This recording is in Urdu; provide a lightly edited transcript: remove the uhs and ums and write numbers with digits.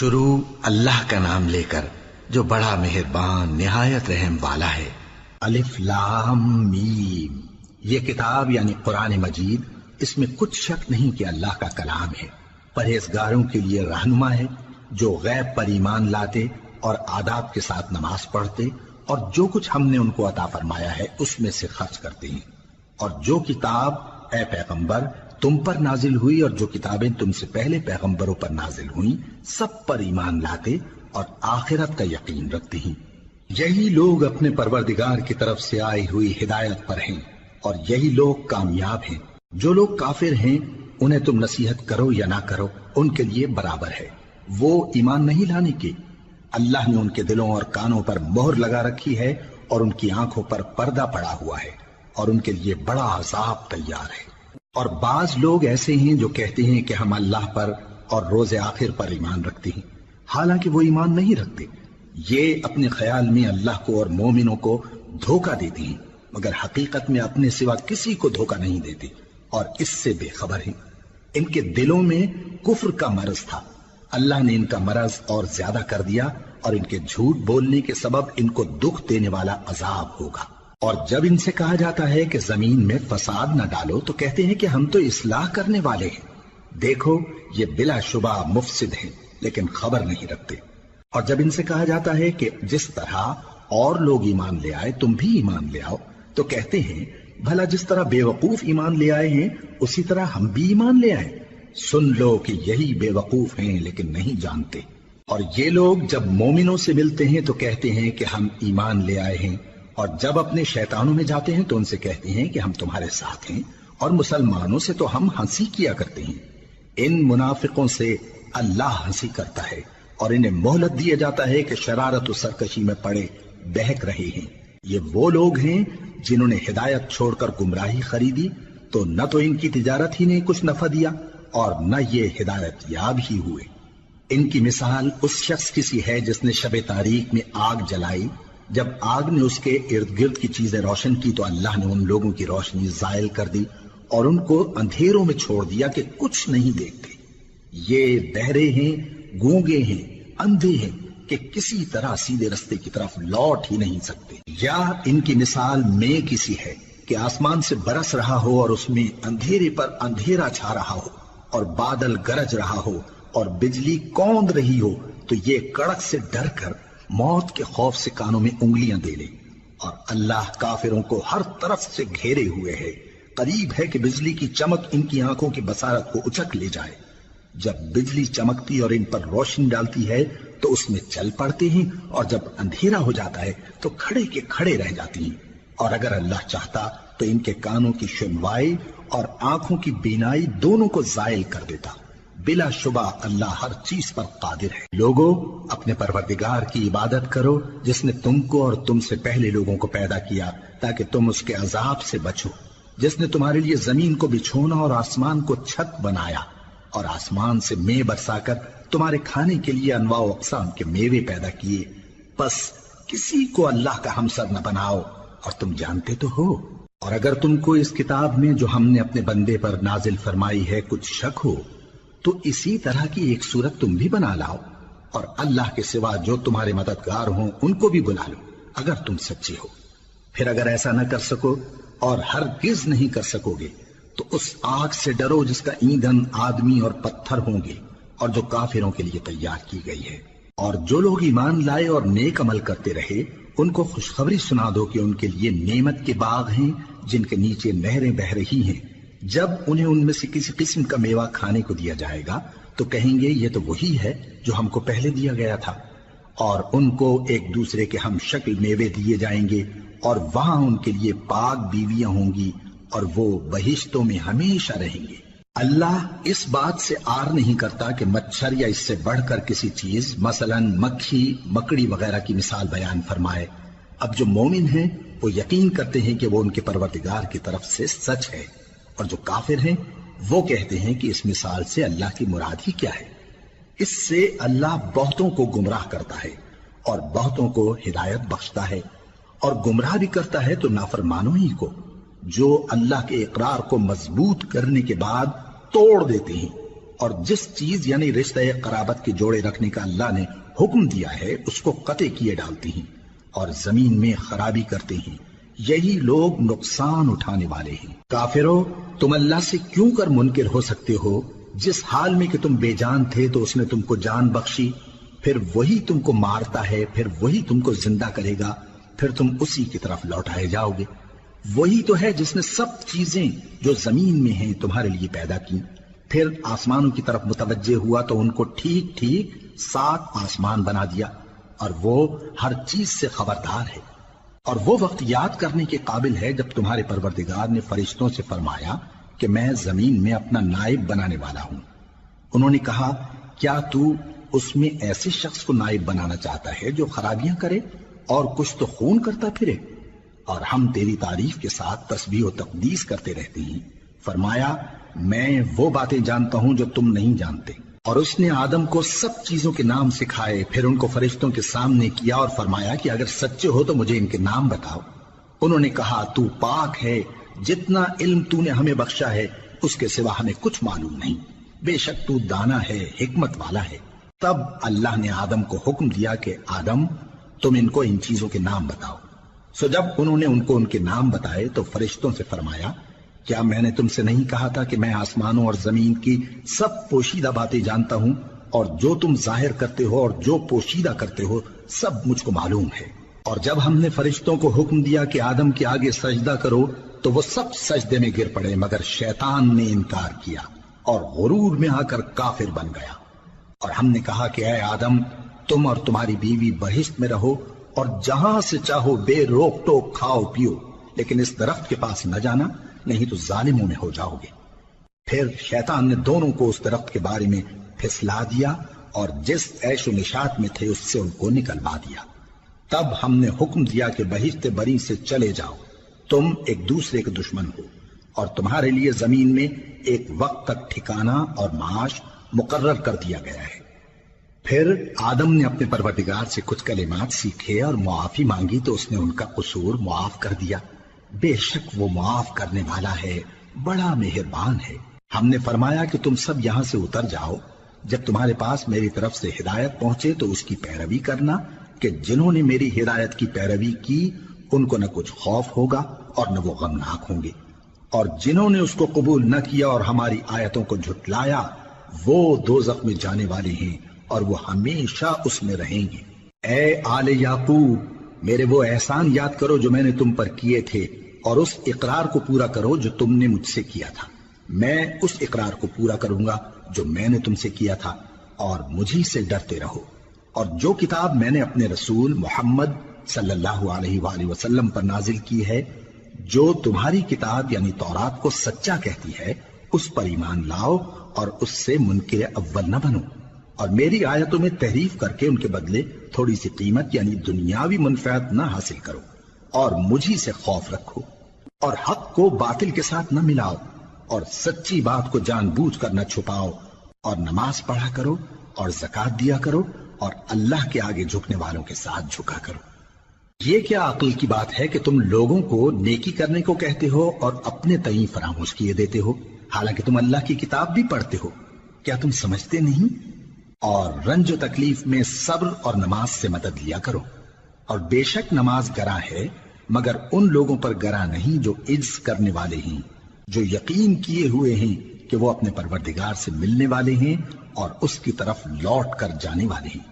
شروع اللہ کا نام لے کر جو بڑا مہربان نہایت رحم والا ہے۔ الف لام میم، یہ کتاب یعنی قرآن مجید، اس میں کچھ شک نہیں کہ اللہ کا کلام ہے، پرہیزگاروں کے لیے رہنما ہے جو غیب پر ایمان لاتے اور آداب کے ساتھ نماز پڑھتے اور جو کچھ ہم نے ان کو عطا فرمایا ہے اس میں سے خرچ کرتے ہیں، اور جو کتاب اے پیغمبر تم پر نازل ہوئی اور جو کتابیں تم سے پہلے پیغمبروں پر نازل ہوئیں سب پر ایمان لاتے اور آخرت کا یقین رکھتے ہیں۔ یہی لوگ اپنے پروردگار کی طرف سے آئی ہوئی ہدایت پر ہیں اور یہی لوگ کامیاب ہیں۔ جو لوگ کافر ہیں انہیں تم نصیحت کرو یا نہ کرو ان کے لیے برابر ہے، وہ ایمان نہیں لانے کے۔ اللہ نے ان کے دلوں اور کانوں پر مہر لگا رکھی ہے اور ان کی آنکھوں پر پردہ پڑا ہوا ہے اور ان کے لیے بڑا عذاب تیار ہے۔ اور بعض لوگ ایسے ہیں جو کہتے ہیں کہ ہم اللہ پر اور روز آخر پر ایمان رکھتے ہیں، حالانکہ وہ ایمان نہیں رکھتے۔ یہ اپنے خیال میں اللہ کو اور مومنوں کو دھوکہ دیتے ہیں، مگر حقیقت میں اپنے سوا کسی کو دھوکہ نہیں دیتے اور اس سے بے خبر ہیں۔ ان کے دلوں میں کفر کا مرض تھا، اللہ نے ان کا مرض اور زیادہ کر دیا اور ان کے جھوٹ بولنے کے سبب ان کو دکھ دینے والا عذاب ہوگا۔ اور جب ان سے کہا جاتا ہے کہ زمین میں فساد نہ ڈالو تو کہتے ہیں کہ ہم تو اصلاح کرنے والے ہیں۔ دیکھو یہ بلا شبہ مفسد ہیں لیکن خبر نہیں رکھتے۔ اور جب ان سے کہا جاتا ہے کہ جس طرح اور لوگ ایمان لے آئے تم بھی ایمان لے آؤ تو کہتے ہیں بھلا جس طرح بے وقوف ایمان لے آئے ہیں اسی طرح ہم بھی ایمان لے آئیں۔ سن لو کہ یہی بے وقوف ہیں لیکن نہیں جانتے۔ اور یہ لوگ جب مومنوں سے ملتے ہیں تو کہتے ہیں کہ ہم ایمان لے آئے ہیں، اور جب اپنے شیطانوں میں جاتے ہیں تو ان سے کہتے ہیں کہ ہم تمہارے ساتھ ہیں، اور مسلمانوں سے تو ہم ہنسی کیا کرتے ہیں۔ ان منافقوں سے اللہ ہنسی کرتا ہے اور انہیں مہلت دیا جاتا ہے کہ شرارت و سرکشی میں پڑے بہک رہے ہیں۔ یہ وہ لوگ ہیں جنہوں نے ہدایت چھوڑ کر گمراہی خریدی تو نہ تو ان کی تجارت ہی نے کچھ نفع دیا اور نہ یہ ہدایت یاب ہی ہوئے۔ ان کی مثال اس شخص کی سی ہے جس نے شب تاریک میں آگ جلائی، جب آگ نے اس کے ارد گرد کی چیزیں روشن کی تو اللہ نے ان لوگوں کی روشنی زائل کر دی اور ان کو اندھیروں میں چھوڑ دیا کہ کچھ نہیں دیکھتے۔ یہ بہرے ہیں، گونگے ہیں، اندھے ہیں کہ کسی طرح سیدھے رستے کی طرف لوٹ ہی نہیں سکتے۔ یا ان کی مثال میں کسی ہے کہ آسمان سے برس رہا ہو اور اس میں اندھیرے پر اندھیرا چھا رہا ہو اور بادل گرج رہا ہو اور بجلی کوند رہی ہو تو یہ کڑک سے ڈر کر موت کے خوف سے کانوں میں انگلیاں دے لے۔ اور اللہ کافروں کو ہر طرف سے گھیرے ہوئے ہے، قریب ہے کہ بجلی کی چمک ان کی آنکھوں کی بصارت کو اچک لے جائے۔ جب بجلی چمکتی اور ان پر روشنی ڈالتی ہے تو اس میں چل پڑتے ہیں، اور جب اندھیرا ہو جاتا ہے تو کھڑے کے کھڑے رہ جاتی ہیں۔ اور اگر اللہ چاہتا تو ان کے کانوں کی سنوائی اور آنکھوں کی بینائی دونوں کو زائل کر دیتا۔ بلا شبہ اللہ ہر چیز پر قادر ہے۔ لوگو اپنے پروردگار کی عبادت کرو جس نے تم کو اور تم سے پہلے لوگوں کو پیدا کیا تاکہ تم اس کے عذاب سے بچو، جس نے تمہارے لیے زمین کو بچھونا اور آسمان کو چھت بنایا اور آسمان سے مے برسا کر تمہارے کھانے کے لیے انواع و اقسام کے میوے پیدا کیے۔ بس کسی کو اللہ کا ہمسر نہ بناؤ اور تم جانتے تو ہو۔ اور اگر تم کو اس کتاب میں جو ہم نے اپنے بندے پر نازل فرمائی ہے کچھ شک ہو تو اسی طرح کی ایک صورت تم بھی بنا لاؤ، اور اللہ کے سوا جو تمہارے مددگار ہوں ان کو بھی بلا لو اگر تم سچے ہو۔ پھر اگر ایسا نہ کر سکو اور ہرگز نہیں کر سکو گے تو اس آگ سے ڈرو جس کا ایندھن آدمی اور پتھر ہوں گے اور جو کافروں کے لیے تیار کی گئی ہے۔ اور جو لوگ ایمان لائے اور نیک عمل کرتے رہے ان کو خوشخبری سنا دو کہ ان کے لیے نعمت کے باغ ہیں جن کے نیچے نہریں بہہ رہی ہیں۔ جب انہیں ان میں سے کسی قسم کا میوہ کھانے کو دیا جائے گا تو کہیں گے یہ تو وہی ہے جو ہم کو پہلے دیا گیا تھا، اور ان کو ایک دوسرے کے ہم شکل میوے دیے جائیں گے اور وہاں ان کے لیے پاک بیویاں ہوں گی اور وہ بہشتوں میں ہمیشہ رہیں گے۔ اللہ اس بات سے آر نہیں کرتا کہ مچھر یا اس سے بڑھ کر کسی چیز مثلا مکھی مکڑی وغیرہ کی مثال بیان فرمائے۔ اب جو مومن ہیں وہ یقین کرتے ہیں کہ وہ ان کے پروردگار کی طرف سے سچ ہے، اور جو کافر ہیں وہ کہتے ہیں کہ اس مثال سے اللہ کی مراد ہی کیا ہے۔ اس سے اللہ بہتوں کو گمراہ کرتا ہے اور بہتوں کو ہدایت بخشتا ہے، اور گمراہ بھی کرتا ہے تو نافرمانوں ہی کو، جو اللہ کے اقرار کو مضبوط کرنے کے بعد توڑ دیتے ہیں اور جس چیز یعنی رشتہ قرابت کے جوڑے رکھنے کا اللہ نے حکم دیا ہے اس کو قطع کیے ڈالتے ہیں اور زمین میں خرابی کرتے ہیں، یہی لوگ نقصان اٹھانے والے ہیں۔ کافرو، تم اللہ سے کیوں کر منکر ہو سکتے ہو؟ جس حال میں کہ تم بے جان تھے تو اس نے تم کو جان بخشی، پھر وہی تم کو مارتا ہے، پھر وہی تم کو زندہ کرے گا، پھر تم اسی کی طرف لوٹائے جاؤ گے۔ وہی تو ہے جس نے سب چیزیں جو زمین میں ہیں تمہارے لیے پیدا کی، پھر آسمانوں کی طرف متوجہ ہوا تو ان کو ٹھیک ٹھیک 7 آسمان بنا دیا، اور وہ ہر چیز سے خبردار ہے۔ اور وہ وقت یاد کرنے کے قابل ہے جب تمہارے پروردگار نے فرشتوں سے فرمایا کہ میں زمین میں اپنا نائب بنانے والا ہوں۔ انہوں نے کہا، کیا تو اس میں ایسے شخص کو نائب بنانا چاہتا ہے جو خرابیاں کرے اور کچھ تو خون کرتا پھرے؟ اور ہم تیری تعریف کے ساتھ تسبیح و تقدیس کرتے رہتے ہیں۔ فرمایا، میں وہ باتیں جانتا ہوں جو تم نہیں جانتے۔ اور اس نے آدم کو سب چیزوں کے نام سکھائے، پھر ان کو فرشتوں کے سامنے کیا اور فرمایا کہ اگر سچے ہو تو مجھے ان کے نام بتاؤ۔ انہوں نے کہا، تو پاک ہے، جتنا علم تو نے ہمیں بخشا ہے اس کے سوا ہمیں کچھ معلوم نہیں، بے شک تو دانا ہے، حکمت والا ہے۔ تب اللہ نے آدم کو حکم دیا کہ آدم، تم ان کو ان چیزوں کے نام بتاؤ۔ سو جب انہوں نے ان کو ان کے نام بتائے تو فرشتوں سے فرمایا، کیا میں نے تم سے نہیں کہا تھا کہ میں آسمانوں اور زمین کی سب پوشیدہ باتیں جانتا ہوں، اور جو تم ظاہر کرتے ہو اور جو پوشیدہ کرتے ہو سب مجھ کو معلوم ہے۔ اور جب ہم نے فرشتوں کو حکم دیا کہ آدم کے آگے سجدہ کرو تو وہ سب سجدے میں گر پڑے، مگر شیطان نے انکار کیا اور غرور میں آ کر کافر بن گیا۔ اور ہم نے کہا کہ اے آدم، تم اور تمہاری بیوی بہشت میں رہو اور جہاں سے چاہو بے روک ٹوک کھاؤ پیو، لیکن اس درخت کے پاس نہ جانا، نہیں تو ظالموں میں ہو جاؤ گے۔ پھر شیطان نے دونوں کو اس درخت کے بارے میں پھسلا دیا اور جس عیش و نشاط میں تھے اس سے ان کو نکلوا دیا۔ تب ہم نے حکم دیا کہ بہشت بری سے چلے جاؤ، تم ایک دوسرے کے دشمن ہو، اور تمہارے لیے زمین میں ایک وقت تک ٹھکانہ اور معاش مقرر کر دیا گیا ہے۔ پھر آدم نے اپنے پروردگار سے کچھ کلمات سیکھے اور معافی مانگی تو اس نے ان کا قصور معاف کر دیا۔ بے شک وہ معاف کرنے والا ہے، بڑا مہربان ہے۔ ہم نے فرمایا کہ تم سب یہاں سے اتر جاؤ، جب تمہارے پاس میری طرف سے ہدایت پہنچے تو اس کی پیروی کرنا، کہ جنہوں نے میری ہدایت کی پیروی کی ان کو نہ کچھ خوف ہوگا اور نہ وہ غمناک ہوں گے، اور جنہوں نے اس کو قبول نہ کیا اور ہماری آیتوں کو جھٹلایا وہ دوزخ میں جانے والے ہیں اور وہ ہمیشہ اس میں رہیں گے۔ اے آل یعقوب، میرے وہ احسان یاد کرو جو میں نے تم پر کیے تھے، اور اس اقرار کو پورا کرو جو تم نے مجھ سے کیا تھا۔ میں اس اقرار کو پورا کروں گا جو میں نے تم سے کیا تھا، اور مجھی سے ڈرتے رہو۔ اور جو کتاب میں نے اپنے رسول محمد صلی اللہ علیہ وآلہ وسلم پر نازل کی ہے، جو تمہاری کتاب یعنی تورات کو سچا کہتی ہے، اس پر ایمان لاؤ اور اس سے منکر اول نہ بنو، اور میری آیتوں میں تحریف کر کے ان کے بدلے تھوڑی سی قیمت یعنی دنیاوی منفعت نہ حاصل کرو، اور مجھی سے خوف رکھو، اور حق کو باطل کے ساتھ نہ ملاؤ، اور سچی بات کو جان بوجھ کر نہ چھپاؤ، اور نماز پڑھا کرو اور زکوٰۃ دیا کرو، اور اللہ کے آگے جھکنے والوں کے ساتھ جھکا کرو۔ یہ کیا عقل کی بات ہے کہ تم لوگوں کو نیکی کرنے کو کہتے ہو اور اپنے تئیں فراموش کیے دیتے ہو، حالانکہ تم اللہ کی کتاب بھی پڑھتے ہو؟ کیا تم سمجھتے نہیں؟ اور رنج و تکلیف میں صبر اور نماز سے مدد لیا کرو، اور بے شک نماز گراں ہے، مگر ان لوگوں پر گراں نہیں جو عجز کرنے والے ہیں، جو یقین کیے ہوئے ہیں کہ وہ اپنے پروردگار سے ملنے والے ہیں اور اس کی طرف لوٹ کر جانے والے ہیں۔